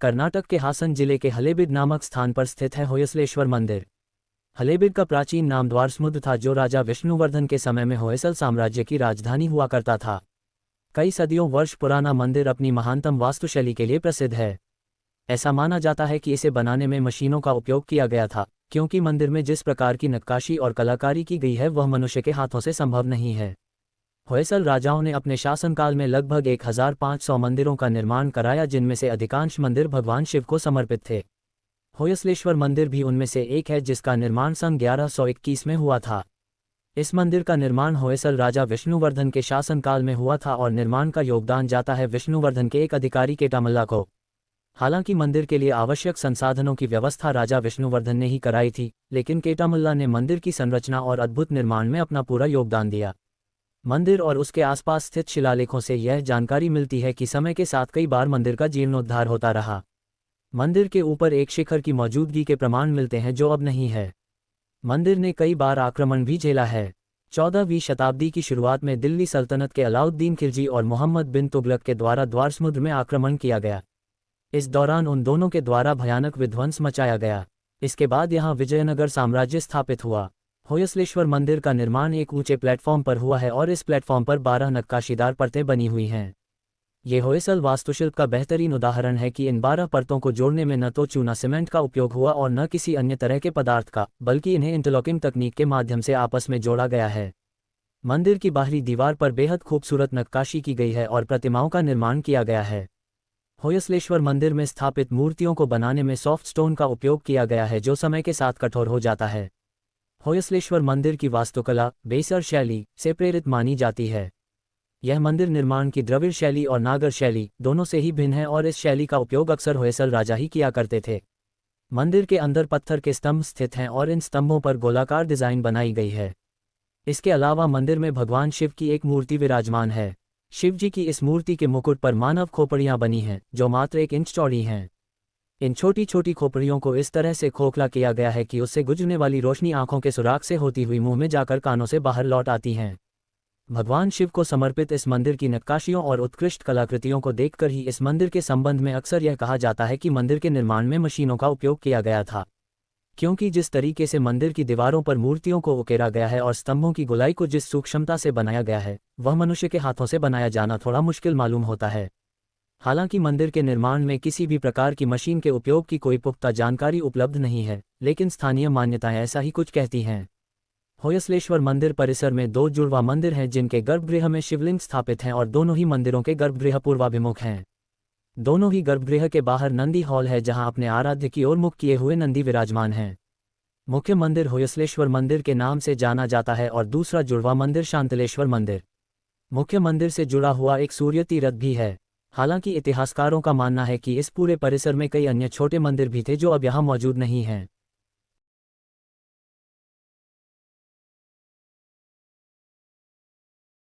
कर्नाटक के हासन जिले के हलेबीड नामक स्थान पर स्थित है होयसलेश्वर मंदिर। हलेबीड का प्राचीन नाम द्वारसमुद्र था, जो राजा विष्णुवर्धन के समय में होयसल साम्राज्य की राजधानी हुआ करता था। कई सदियों वर्ष पुराना मंदिर अपनी महानतम वास्तुशैली के लिए प्रसिद्ध है। ऐसा माना जाता है कि इसे बनाने में मशीनों का उपयोग किया गया था, क्योंकि मंदिर में जिस प्रकार की नक्काशी और कलाकारी की गई है वह मनुष्य के हाथों से संभव नहीं है। होयसल राजाओं ने अपने शासनकाल में लगभग 1500 मंदिरों का निर्माण कराया, जिनमें से अधिकांश मंदिर भगवान शिव को समर्पित थे। होयसलेश्वर मंदिर भी उनमें से एक है, जिसका निर्माण सन 1121 में हुआ था। इस मंदिर का निर्माण होयसल राजा विष्णुवर्धन के शासनकाल में हुआ था और निर्माण का योगदान जाता है विष्णुवर्धन के एक अधिकारी केटामल्ला को। हालांकि मंदिर के लिए आवश्यक संसाधनों की व्यवस्था राजा विष्णुवर्धन ने ही कराई थी, लेकिन केटामल्ला ने मंदिर की संरचना और अद्भुत निर्माण में अपना पूरा योगदान दिया। मंदिर और उसके आसपास स्थित शिलालेखों से यह जानकारी मिलती है कि समय के साथ कई बार मंदिर का जीर्णोद्धार होता रहा। मंदिर के ऊपर एक शिखर की मौजूदगी के प्रमाण मिलते हैं, जो अब नहीं है। मंदिर ने कई बार आक्रमण भी झेला है। 14वीं शताब्दी की शुरुआत में दिल्ली सल्तनत के अलाउद्दीन खिलजी और मोहम्मद बिन तुगलक के द्वारा द्वारसमुद्र में आक्रमण किया गया। इस दौरान उन दोनों के द्वारा भयानक विध्वंस मचाया गया। इसके बाद यहाँ विजयनगर साम्राज्य स्थापित हुआ। होयसलेश्वर मंदिर का निर्माण एक ऊंचे प्लेटफॉर्म पर हुआ है और इस प्लेटफॉर्म पर 12 नक्काशीदार परतें बनी हुई हैं। ये होयसल वास्तुशिल्प का बेहतरीन उदाहरण है कि इन 12 परतों को जोड़ने में न तो चूना सीमेंट का उपयोग हुआ और न किसी अन्य तरह के पदार्थ का, बल्कि इन्हें इंटरलॉकिंग तकनीक के माध्यम से आपस में जोड़ा गया है। मंदिर की बाहरी दीवार पर बेहद खूबसूरत नक्काशी की गई है और प्रतिमाओं का निर्माण किया गया है। होयसलेश्वर मंदिर में स्थापित मूर्तियों को बनाने में सॉफ्ट स्टोन का उपयोग किया गया है, जो समय के साथ कठोर हो जाता है। होयसलेश्वर मंदिर की वास्तुकला बेसर शैली से प्रेरित मानी जाती है। यह मंदिर निर्माण की द्रविड़ शैली और नागर शैली दोनों से ही भिन्न है और इस शैली का उपयोग अक्सर होयसल राजा ही किया करते थे। मंदिर के अंदर पत्थर के स्तंभ स्थित हैं और इन स्तंभों पर गोलाकार डिजाइन बनाई गई है। इसके अलावा मंदिर में भगवान शिव की एक मूर्ति विराजमान है। शिव जी की इस मूर्ति के मुकुट पर मानव खोपड़ियां बनी हैं, जो मात्र 1 इंच चौड़ी हैं। इन छोटी छोटी खोपड़ियों को इस तरह से खोखला किया गया है कि उससे गुजरने वाली रोशनी आंखों के सुराख से होती हुई मुंह में जाकर कानों से बाहर लौट आती हैं। भगवान शिव को समर्पित इस मंदिर की नक्काशियों और उत्कृष्ट कलाकृतियों को देखकर ही इस मंदिर के संबंध में अक्सर यह कहा जाता है कि मंदिर के निर्माण में मशीनों का उपयोग किया गया था, क्योंकि जिस तरीके से मंदिर की दीवारों पर मूर्तियों को उकेरा गया है और स्तंभों की गोलाई को जिस सूक्ष्मता से बनाया गया है, वह मनुष्य के हाथों से बनाया जाना थोड़ा मुश्किल मालूम होता है। हालांकि मंदिर के निर्माण में किसी भी प्रकार की मशीन के उपयोग की कोई पुख्ता जानकारी उपलब्ध नहीं है, लेकिन स्थानीय मान्यताएं ऐसा ही कुछ कहती हैं। होयसलेश्वर मंदिर परिसर में 2 जुड़वा मंदिर हैं, जिनके गर्भगृह में शिवलिंग स्थापित हैं और दोनों ही मंदिरों के गर्भगृह पूर्वाभिमुख हैं। दोनों ही गर्भगृह के बाहर नंदी हॉल है, जहां अपने आराध्य की ओर मुख किए हुए नंदी विराजमान हैं। मुख्य मंदिर होयसलेश्वर मंदिर के नाम से जाना जाता है और दूसरा जुड़वा मंदिर शांतलेश्वर मंदिर मुख्य मंदिर से जुड़ा हुआ एक सूर्य तीर्थ भी है। हालांकि इतिहासकारों का मानना है कि इस पूरे परिसर में कई अन्य छोटे मंदिर भी थे, जो अब यहाँ मौजूद नहीं हैं।